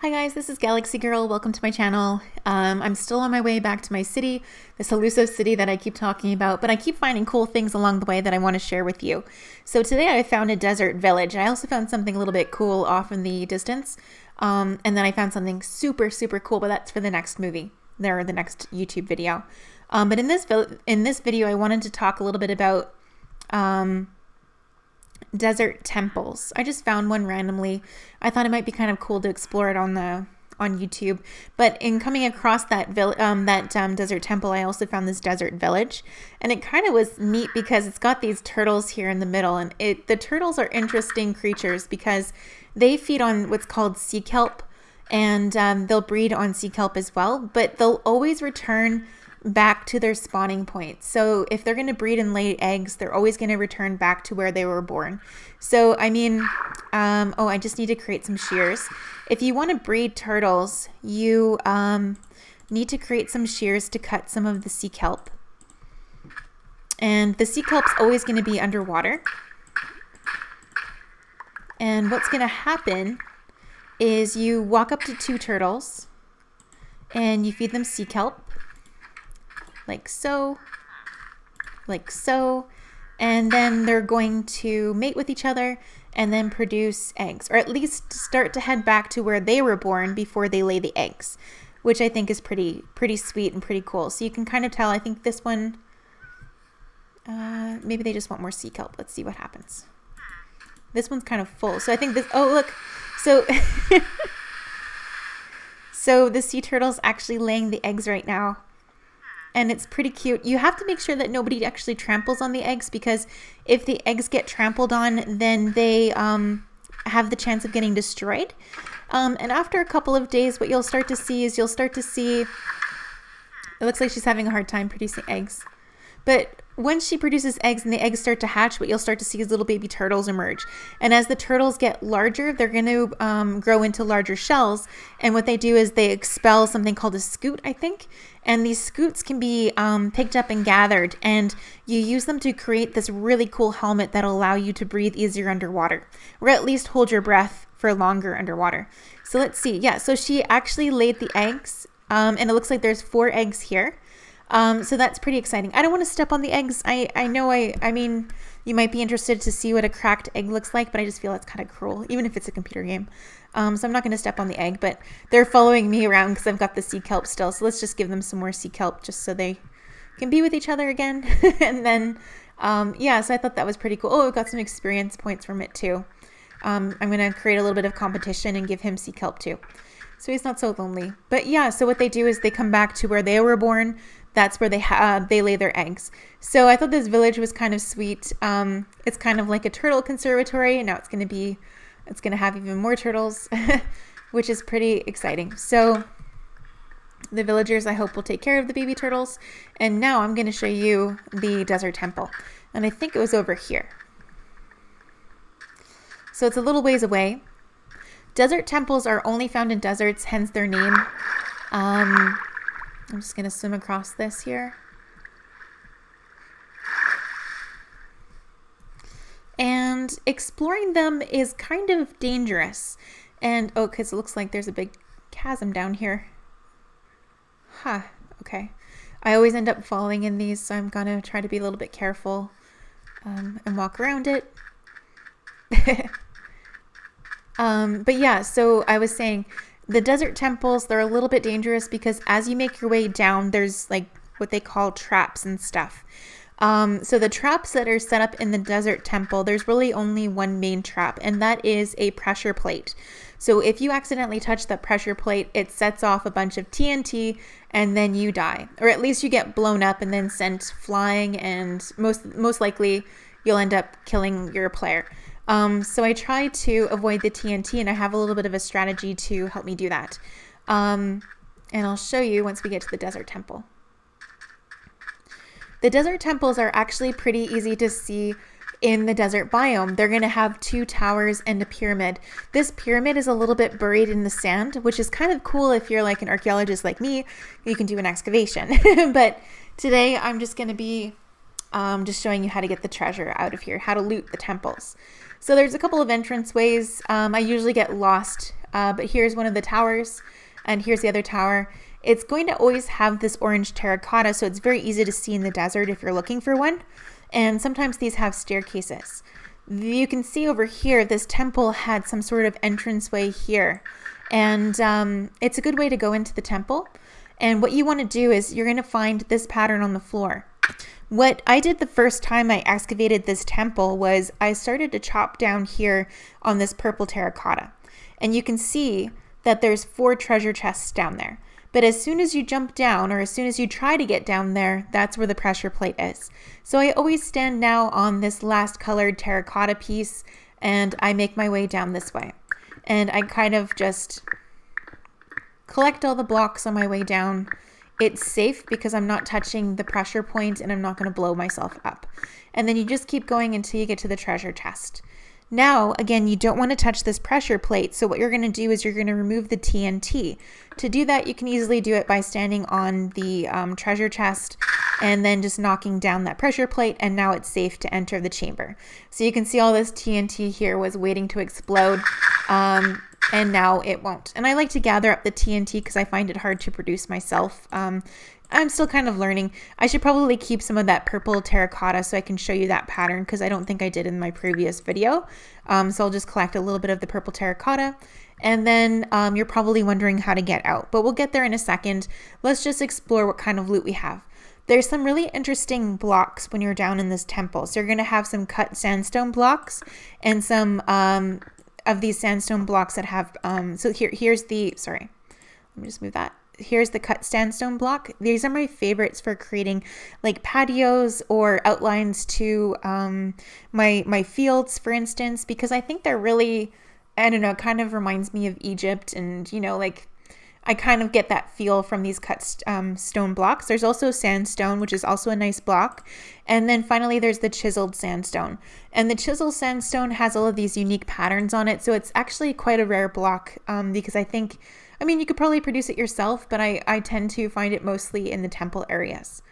Hi guys, this is Galaxy Girl. Welcome to my channel. I'm still on my way back to my city, this elusive city that I keep talking about, but I keep finding cool things along the way that I want to share with you. So today I found a desert village. I also found something a little bit cool off in the distance. And then I found something super cool, but that's for the next movie, or the next YouTube video. But in this video, I wanted to talk a little bit about desert temples. I just found one randomly. I thought it might be kind of cool to explore it on YouTube. But in coming across that desert temple, I also found this desert village, and it kind of was neat because it's got these turtles here in the middle, and the turtles are interesting creatures because they feed on what's called sea kelp, and they'll breed on sea kelp as well, but they'll always return back to their spawning point. So if they're going to breed and lay eggs, they're always going to return back to where they were born. So I mean, I just need to create some shears. If you want to breed turtles, you need to create some shears to cut some of the sea kelp. And the sea kelp's always going to be underwater. And what's going to happen is you walk up to two turtles and you feed them sea kelp. Like so, and then they're going to mate with each other and then produce eggs, or at least start to head back to where they were born before they lay the eggs, which I think is pretty sweet and pretty cool. So you can kind of tell, I think this one, maybe they just want more sea kelp. Let's see what happens. This one's kind of full. So I think this, oh look, so, so the sea turtle's actually laying the eggs right now. And it's pretty cute. You have to make sure that nobody actually tramples on the eggs, because if the eggs get trampled on, then they have the chance of getting destroyed. And after a couple of days, what you'll start to see is it looks like she's having a hard time producing eggs. But once she produces eggs and the eggs start to hatch, what you'll start to see is little baby turtles emerge. And as the turtles get larger, they're going to grow into larger shells. And what they do is they expel something called a scoot, I think. And these scoots can be picked up and gathered. And you use them to create this really cool helmet that'll allow you to breathe easier underwater. Or at least hold your breath for longer underwater. So let's see. Yeah, so she actually laid the eggs. And it looks like there's 4 eggs here. So that's pretty exciting. I don't want to step on the eggs. I know I mean, you might be interested to see what a cracked egg looks like, but I just feel that's kind of cruel, even if it's a computer game. So I'm not going to step on the egg, but they're following me around because I've got the sea kelp still. So let's just give them some more sea kelp just so they can be with each other again. And then, yeah, so I thought that was pretty cool. Oh, I've got some experience points from it too. I'm going to create a little bit of competition and give him sea kelp too, so he's not so lonely. But yeah, so what they do is they come back to where they were born. That's where they lay their eggs. So I thought this village was kind of sweet. It's kind of like a turtle conservatory, and now it's going to have even more turtles, which is pretty exciting. So the villagers, I hope, will take care of the baby turtles. And now I'm going to show you the desert temple, and I think it was over here. So it's a little ways away. Desert temples are only found in deserts, hence their name. I'm just going to swim across this here. And exploring them is kind of dangerous. And, oh, because it looks like there's a big chasm down here. Huh, okay. I always end up falling in these, so I'm going to try to be a little bit careful and walk around it. But yeah, so I was saying, the desert temples, they're a little bit dangerous because as you make your way down, there's like what they call traps and stuff. So the traps that are set up in the desert temple, there's really only one main trap, and that is a pressure plate. So if you accidentally touch that pressure plate, it sets off a bunch of TNT and then you die. Or at least you get blown up and then sent flying, and most likely you'll end up killing your player. So I try to avoid the TNT, and I have a little bit of a strategy to help me do that. And I'll show you once we get to the desert temple. The desert temples are actually pretty easy to see in the desert biome. They're going to have 2 towers and a pyramid. This pyramid is a little bit buried in the sand, which is kind of cool if you're like an archaeologist like me. You can do an excavation. But today I'm just going to be just showing you how to get the treasure out of here, how to loot the temples. So there's a couple of entrance ways. I usually get lost but here's one of the towers, and here's the other tower. It's going to always have this orange terracotta, so it's very easy to see in the desert if you're looking for one. And sometimes these have staircases. You can see over here, this temple had some sort of entranceway here. And it's a good way to go into the temple. And what you want to do is you're going to find this pattern on the floor. What I did the first time I excavated this temple was I started to chop down here on this purple terracotta. And you can see that there's 4 treasure chests down there. But as soon as you jump down, or as soon as you try to get down there, that's where the pressure plate is. So I always stand now on this last colored terracotta piece, and I make my way down this way. And I kind of just collect all the blocks on my way down. It's safe because I'm not touching the pressure point and I'm not going to blow myself up. And then you just keep going until you get to the treasure chest. Now, again, you don't want to touch this pressure plate, so what you're going to do is you're going to remove the TNT. To do that, you can easily do it by standing on the treasure chest and then just knocking down that pressure plate, and now it's safe to enter the chamber. So you can see all this TNT here was waiting to explode, and now it won't. And I like to gather up the TNT because I find it hard to produce myself. I'm still kind of learning. I should probably keep some of that purple terracotta so I can show you that pattern, because I don't think I did in my previous video. So I'll just collect a little bit of the purple terracotta, and then you're probably wondering how to get out, but we'll get there in a second. Let's just explore what kind of loot we have. There's some really interesting blocks when you're down in this temple. So you're going to have some cut sandstone blocks and some of these sandstone blocks that have, so here's the, sorry, let me just move that. Here's the cut sandstone block. These are my favorites for creating like patios or outlines to my fields, for instance, because I think they're really, I don't know, it kind of reminds me of Egypt, and you know, like I kind of get that feel from these cut stone blocks. There's also sandstone, which is also a nice block. And then finally, there's the chiseled sandstone. And the chiseled sandstone has all of these unique patterns on it. So it's actually quite a rare block because I mean, you could probably produce it yourself, but I tend to find it mostly in the temple areas.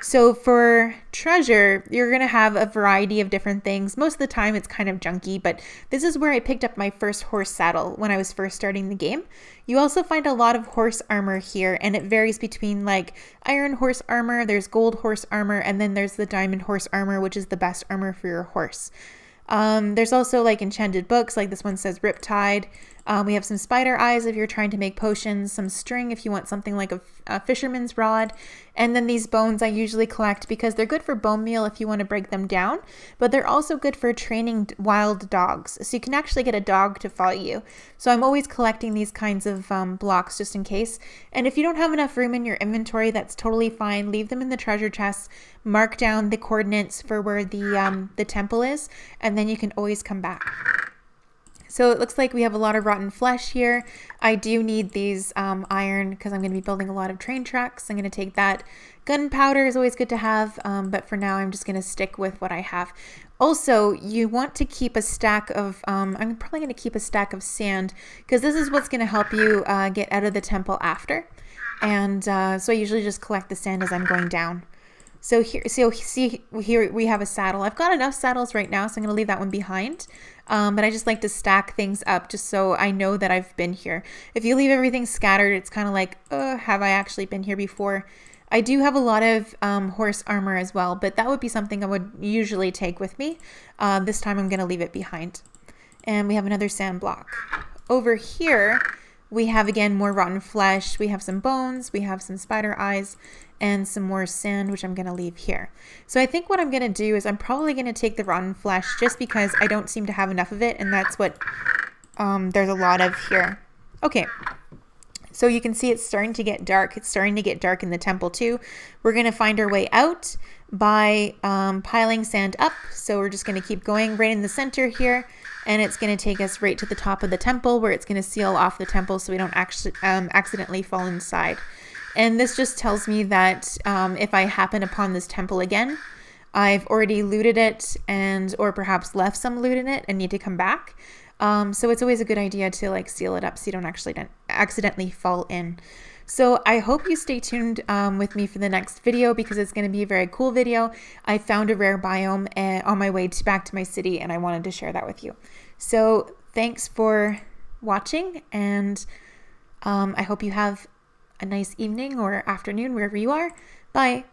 So for treasure, you're going to have a variety of different things. Most of the time it's kind of junky, but this is where I picked up my first horse saddle when I was first starting the game. You also find a lot of horse armor here, and it varies between like iron horse armor, there's gold horse armor, and then there's the diamond horse armor, which is the best armor for your horse. There's also like enchanted books, like this one says Riptide. We have some spider eyes if you're trying to make potions, some string if you want something like a fisherman's rod, and then these bones I usually collect because they're good for bone meal if you want to break them down, but they're also good for training wild dogs, so you can actually get a dog to follow you. So I'm always collecting these kinds of blocks just in case, and if you don't have enough room in your inventory, that's totally fine. Leave them in the treasure chest, mark down the coordinates for where the temple is, and then you can always come back. So it looks like we have a lot of rotten flesh here. I do need these iron because I'm going to be building a lot of train tracks. I'm going to take that. Gunpowder is always good to have, but for now I'm just going to stick with what I have. Also, you want to keep a stack of, I'm probably going to keep a stack of sand because this is what's going to help you get out of the temple after. And so I usually just collect the sand as I'm going down. So here we have a saddle. I've got enough saddles right now, so I'm going to leave that one behind. But I just like to stack things up just so I know that I've been here. If you leave everything scattered, it's kind of like, have I actually been here before? I do have a lot of horse armor as well, but that would be something I would usually take with me. This time I'm going to leave it behind. And we have another sand block. Over here, we have again more rotten flesh. We have some bones. We have some spider eyes and some more sand, which I'm going to leave here. So I think what I'm going to do is I'm probably going to take the rotten flesh just because I don't seem to have enough of it, and that's what there's a lot of here. Okay, so you can see it's starting to get dark. It's starting to get dark in the temple too. We're going to find our way out by piling sand up. So we're just going to keep going right in the center here, and it's going to take us right to the top of the temple where it's going to seal off the temple so we don't actually accidentally fall inside. And this just tells me that if I happen upon this temple again, I've already looted it or perhaps left some loot in it and need to come back. So it's always a good idea to like seal it up so you don't actually accidentally fall in. So I hope you stay tuned with me for the next video because it's going to be a very cool video. I found a rare biome on my way back to my city and I wanted to share that with you. So thanks for watching, and I hope you have a nice evening or afternoon wherever you are. Bye.